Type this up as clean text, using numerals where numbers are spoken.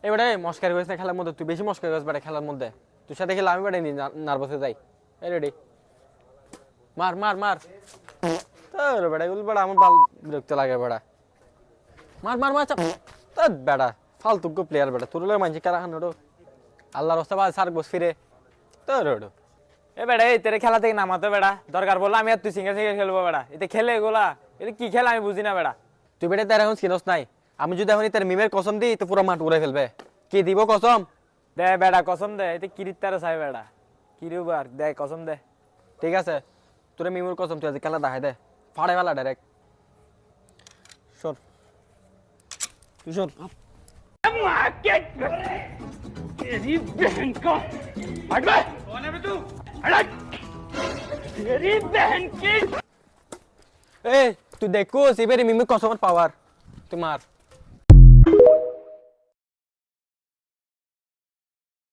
এবারে মস্কারি করিস না খেলার মধ্যে, তুই বেশি মস্কারি করিস বেটা খেলার মধ্যে। তুই সাথে খেলে আমি বেটা নার্ভাস হয়ে যাই। এই রেডি, মার মার মার। তোর বেটা এগুলো বেটা আমার বাল বিরক্ত লাগে বেটা। মার মার মার চাপ। তোর বেটা ফালতু প্লেয়ার বেটা, তোর লোক মানছি কেরা খান ওটো। আল্লাহর রাস্তা বাদ সার্ক বস ফিরে তোর ওটো। এ বেটা এই তেরে খেলা থেকে নামাতো বেটা, দরকার বললো আমি আর তুই সিঙ্গেল সিঙ্গেল খেলবো বেটা। এতে খেলে এগুলা, এটা কি খেলা আমি বুঝি না বেটা। তুই বেটা তার এখন চিনস নাই, আমি যদি এখন তার মিমের কসম দিই তো পুরো মাঠ উড়ে ফেলবে। কি দিব কসম? দে বেটা কসম দে, এতে কিরিত তারা চাই বেটা, কিরুবার দে কসম দে। ঠিক আছে, তোর মিমের কসম তুই আজ খেলা দেখাই দে, ফাড়ে ফেলা ডাইরেক্ট। সর তুই সর। तेरी बहन का हट बे। कौन है बे तू? हट तेरी बहन की। এ তুই দেখো এবারে মিমের কসমের পাওয়ার, তুই মার।